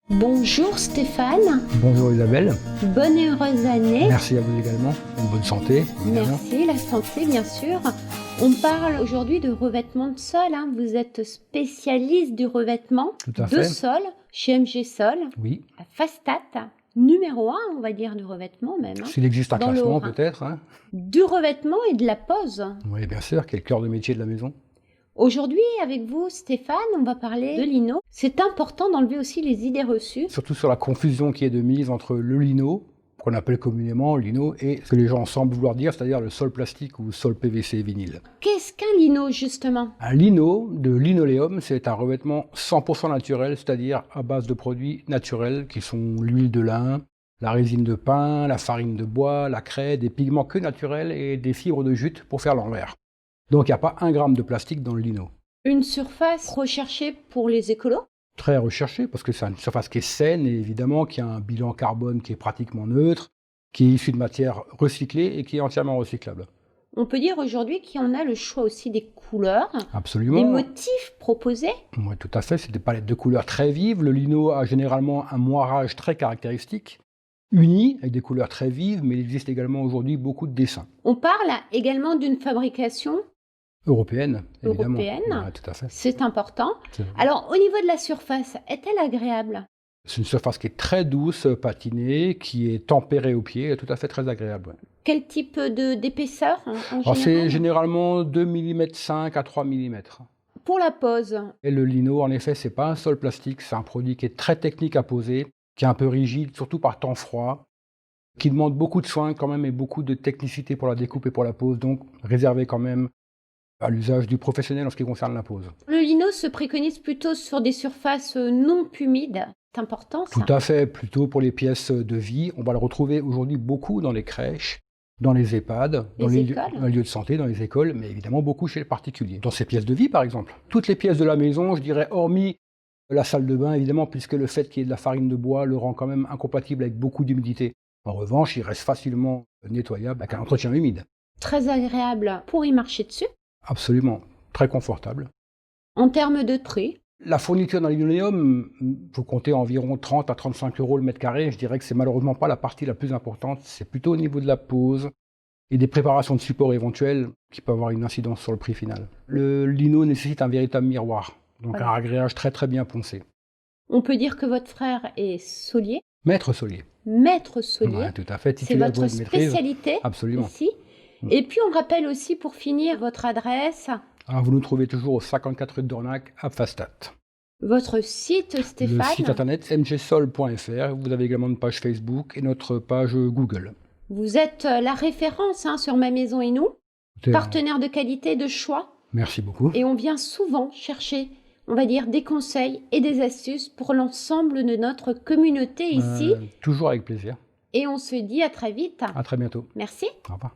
Bonjour Stéphane, Bonjour Isabelle, bonne et heureuse année. merci à vous également, une bonne santé évidemment. Merci, la santé bien sûr. On parle aujourd'hui de revêtement de sol, hein. Vous êtes spécialiste du revêtement Tout à de fait. sol chez MG Sol, Oui, à Fastat, numéro 1 on va dire du revêtement même, hein. s'il existe un Dans le classement Haut-Rhin. peut-être. Hein. Du revêtement et de la pose. Oui, bien sûr, qui est le cœur de métier de la maison. Aujourd'hui avec vous Stéphane, on va parler de lino. C'est important d'enlever aussi les idées reçues. Surtout sur la confusion qui est de mise entre le lino, qu'on appelle communément lino, et ce que les gens semblent vouloir dire, c'est-à-dire le sol plastique ou sol PVC vinyle. Qu'est-ce qu'un lino justement? Un lino de linoléum, c'est un revêtement 100% naturel, c'est-à-dire à base de produits naturels qui sont l'huile de lin, la résine de pin, la farine de bois, la craie, des pigments que naturels et des fibres de jute pour faire l'envers. Donc il n'y a pas 1 gramme de plastique dans le lino. Une surface recherchée pour les écolos? Très recherché parce que c'est une surface qui est saine et évidemment qui a un bilan carbone qui est pratiquement neutre, qui est issu de matières recyclées et qui est entièrement recyclable. On peut dire aujourd'hui qu'on a le choix aussi des couleurs, des Absolument. motifs proposés. Oui, tout à fait. C'est des palettes de couleurs très vives. Le lino a généralement un moirage très caractéristique, uni, avec des couleurs très vives, mais il existe également aujourd'hui beaucoup de dessins. On parle également d'une fabrication Européenne, évidemment. européenne. Ouais, tout à fait. C'est important. C'est Alors, au niveau de la surface, est-elle agréable? c'est une surface qui est très douce, patinée, qui est tempérée au pied, tout à fait très agréable. Ouais. Quel type d'épaisseur en Alors, c'est général? généralement 2,5 mm à 3 mm. Pour la pose, Et le lino, en effet, c'est pas un sol plastique, c'est un produit qui est très technique à poser, qui est un peu rigide, surtout par temps froid, qui demande beaucoup de soins quand même et beaucoup de technicité pour la découpe et pour la pose, donc réservé quand même à l'usage du professionnel en ce qui concerne la pose. le lino se préconise plutôt sur des surfaces non humides. C'est important ça. Tout à fait, plutôt pour les pièces de vie, on va le retrouver aujourd'hui beaucoup dans les crèches, dans les EHPAD, dans Les les écoles. lieux de santé, dans les écoles, mais évidemment beaucoup chez les particuliers. Dans ces pièces de vie, par exemple. Toutes les pièces de la maison, je dirais, hormis la salle de bain, évidemment, puisque le fait qu'il y ait de la farine de bois le rend quand même incompatible avec beaucoup d'humidité. En revanche, il reste facilement nettoyable avec un entretien humide. Très agréable pour y marcher dessus. Absolument, très confortable. En termes de prix, La fourniture dans linoléum, faut compter environ 30 à 35 euros le mètre carré. Je dirais que c'est malheureusement pas la partie la plus importante. C'est plutôt au niveau de la pose et des préparations de support éventuelles qui peuvent avoir une incidence sur le prix final. Le lino nécessite un véritable miroir, donc Voilà. un agréage très très bien poncé. on peut dire que votre frère est solier, Maître solier. maître solier. Ouais, tout à fait. C'est Titulaire votre de maîtrise. spécialité Absolument. ici. Et puis on rappelle aussi pour finir votre adresse, Alors, vous nous trouvez toujours au 54 rue de Dornac à Fastat. votre site Le Stéphane. site internet mgsol.fr. Vous avez également une page Facebook et notre page Google. Vous êtes la référence sur Ma Maison et nous, C'est- partenaire de qualité de choix. Merci beaucoup. Et on vient souvent chercher, on va dire, des conseils et des astuces pour l'ensemble de notre communauté ici. Toujours avec plaisir. Et on se dit à très vite. À très bientôt. Merci. Au revoir.